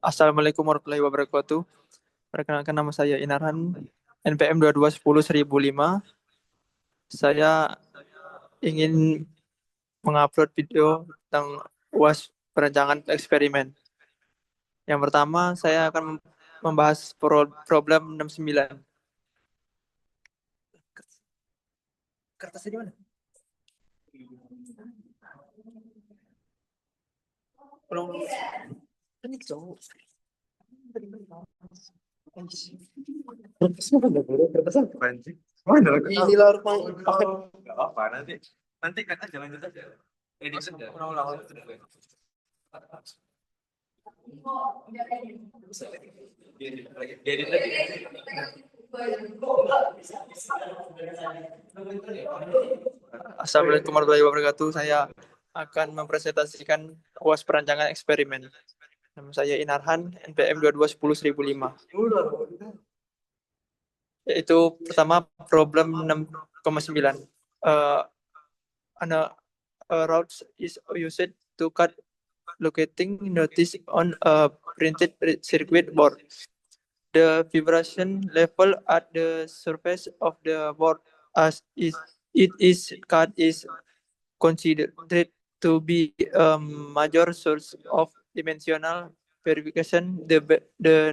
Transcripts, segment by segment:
Assalamualaikum warahmatullahi wabarakatuh. Perkenalkan nama saya Inarhan, NPM 2210-1005. Saya ingin mengupload video tentang UAS perancangan eksperimen. Yang pertama, saya akan membahas problem 69. Kertasnya di mana? Belum. Ini cowok. Kertasnya mana? Kertasnya apa anjing? Mana lagi? Ini lah rumah. Enggak apa-apa, nanti kan aja lanjut aja. Edit ulang-ulang. Edit lagi. Assalamualaikum warahmatullahi wabarakatuh. Saya akan mempresentasikan UAS perancangan eksperimen. Nama saya Inarhan, NPM 2210-1005. Yaitu pertama problem 6,9. A route is used to cut locating notice on a printed circuit board. The vibration level at the surface of the board as it is cut is considered to be a major source of dimensional verification the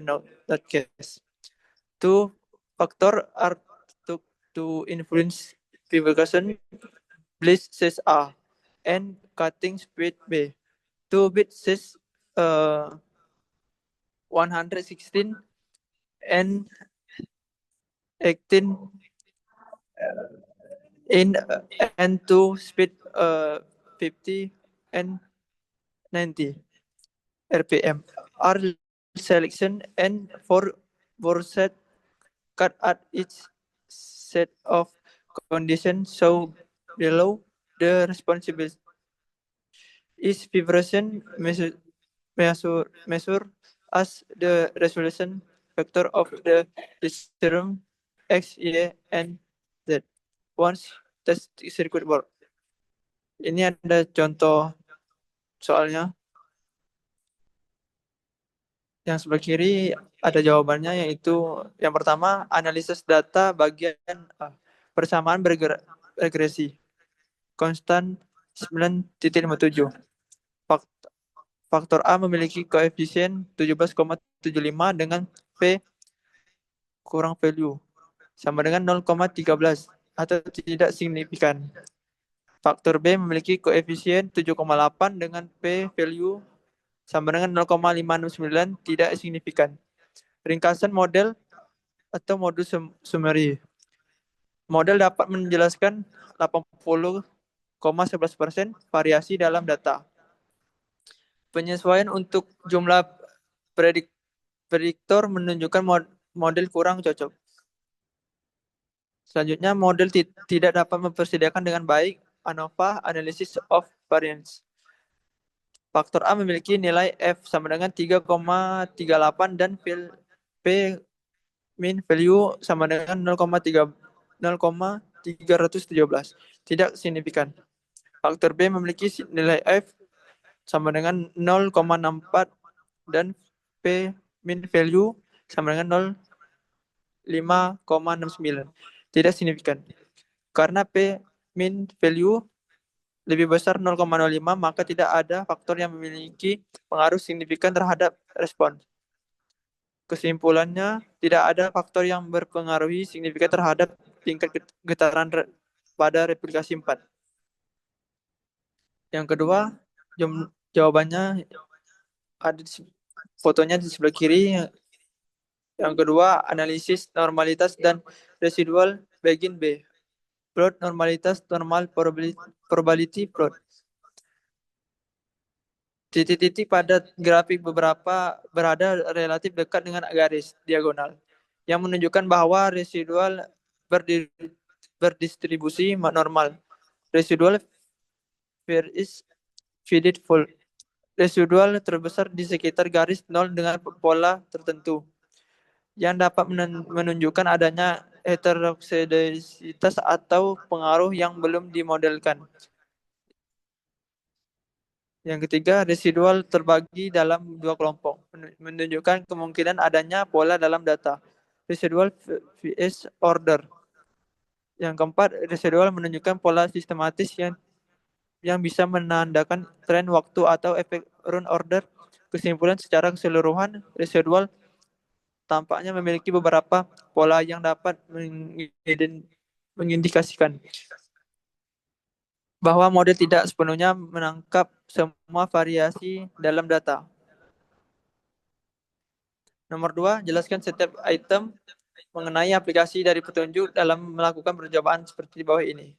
not case. Two factors are to influence verification. Bliss says A and cutting speed B. 2-bit says 116 and 18 in and 2 speed 50 and 90 RPM are selection and for set cut at each set of conditions so below the responsibility is vibration measure as the resolution factor of the system X, Y, and Z. Once test circuit board. Ini ada contoh soalnya. Yang sebelah kiri ada jawabannya, yaitu yang pertama analisis data bagian A. Persamaan regresi. Konstan 9,57. Faktor A memiliki koefisien 17,75 dengan P kurang value sama dengan 0,13 atau tidak signifikan. Faktor B memiliki koefisien 7,8 dengan P value sama dengan 0,569 tidak signifikan. Ringkasan model atau modus summary. Model dapat menjelaskan 80,11% variasi dalam data. Penyesuaian untuk jumlah prediktor menunjukkan model kurang cocok. Selanjutnya, model tidak dapat mempersediakan dengan baik ANOVA analysis of variance. Faktor A memiliki nilai F sama dengan 3,38 dan P min value sama dengan 0,317. Tidak signifikan. Faktor B memiliki nilai F sama dengan 0,64 dan P min value sama dengan 0,569. Tidak signifikan. Karena P min value lebih besar 0,05, maka tidak ada faktor yang memiliki pengaruh signifikan terhadap respon. Kesimpulannya, tidak ada faktor yang berpengaruh signifikan terhadap tingkat getaran pada replikasi 4. Yang kedua, jawabannya ada fotonya di sebelah kiri. Yang kedua, analisis normalitas dan residual bagian B. Plot normalitas normal probability plot. Titik-titik pada grafik beberapa berada relatif dekat dengan garis diagonal yang menunjukkan bahwa residual berdistribusi normal. Residual is faded full. Residual terbesar di sekitar garis 0 dengan pola tertentu yang dapat menunjukkan adanya heteroksiditas atau pengaruh yang belum dimodelkan. Yang ketiga, residual terbagi dalam dua kelompok, menunjukkan kemungkinan adanya pola dalam data. Residual vs order. Yang keempat, residual menunjukkan pola sistematis yang bisa menandakan tren waktu atau efek run order. Kesimpulan secara keseluruhan, residual tampaknya memiliki beberapa pola yang dapat mengindikasikan bahwa model tidak sepenuhnya menangkap semua variasi dalam data. Nomor 2, jelaskan setiap item mengenai aplikasi dari petunjuk dalam melakukan percobaan seperti di bawah ini.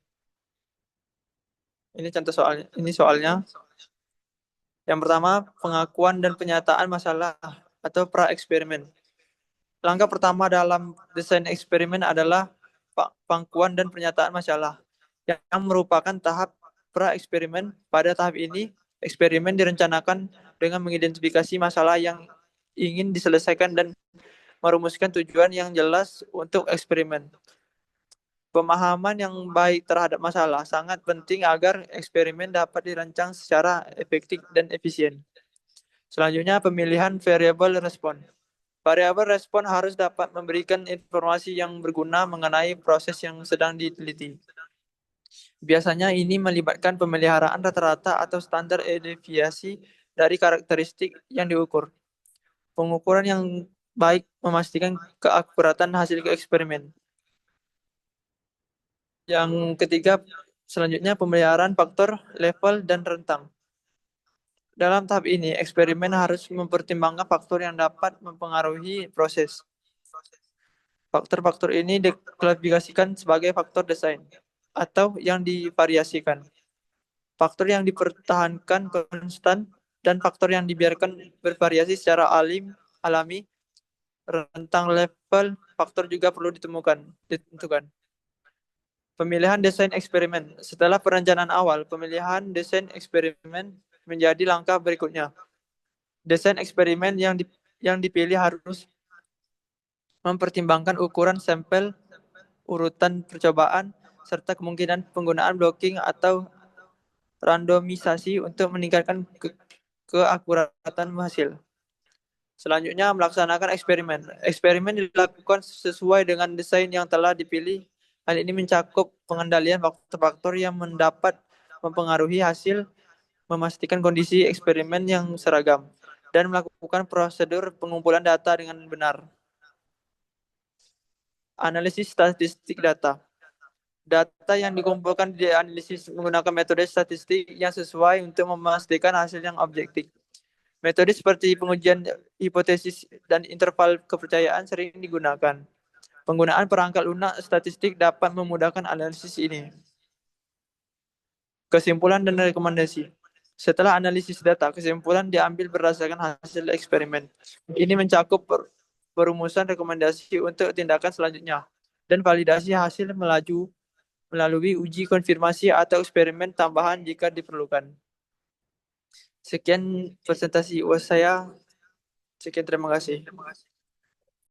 Ini contoh soalnya. Ini soalnya. Yang pertama, pengakuan dan penyataan masalah atau pra-eksperimen. Langkah pertama dalam desain eksperimen adalah pengakuan dan pernyataan masalah, yang merupakan tahap pra-eksperimen. Pada tahap ini, eksperimen direncanakan dengan mengidentifikasi masalah yang ingin diselesaikan dan merumuskan tujuan yang jelas untuk eksperimen. Pemahaman yang baik terhadap masalah sangat penting agar eksperimen dapat dirancang secara efektif dan efisien. Selanjutnya, pemilihan variabel respon. Variabel respon harus dapat memberikan informasi yang berguna mengenai proses yang sedang diteliti. Biasanya ini melibatkan pemeliharaan rata-rata atau standar deviasi dari karakteristik yang diukur. Pengukuran yang baik memastikan keakuratan hasil eksperimen. Yang ketiga, selanjutnya pemeliharaan faktor, level, dan rentang. Dalam tahap ini, eksperimen harus mempertimbangkan faktor yang dapat mempengaruhi proses. Faktor-faktor ini diklasifikasikan sebagai faktor desain atau yang divariasikan. Faktor yang dipertahankan konstan dan faktor yang dibiarkan bervariasi secara alami. Rentang level faktor juga perlu ditentukan. Pemilihan desain eksperimen. Setelah perencanaan awal, pemilihan desain eksperimen menjadi langkah berikutnya. Desain eksperimen yang dipilih harus mempertimbangkan ukuran sampel, urutan percobaan, serta kemungkinan penggunaan blocking atau randomisasi untuk meningkatkan keakuratan hasil. Selanjutnya, melaksanakan eksperimen. Eksperimen dilakukan sesuai dengan desain yang telah dipilih. Hal ini mencakup pengendalian faktor-faktor yang dapat mempengaruhi hasil, memastikan kondisi eksperimen yang seragam, dan melakukan prosedur pengumpulan data dengan benar. Analisis statistik data. Data yang dikumpulkan dianalisis menggunakan metode statistik yang sesuai untuk memastikan hasil yang objektif. Metode seperti pengujian hipotesis dan interval kepercayaan sering digunakan. Penggunaan perangkat lunak statistik dapat memudahkan analisis ini. Kesimpulan dan rekomendasi. Setelah analisis data, kesimpulan diambil berdasarkan hasil eksperimen. Ini mencakup perumusan rekomendasi untuk tindakan selanjutnya dan validasi hasil melalui uji konfirmasi atau eksperimen tambahan jika diperlukan. Sekian presentasi saya. Sekian, terima kasih.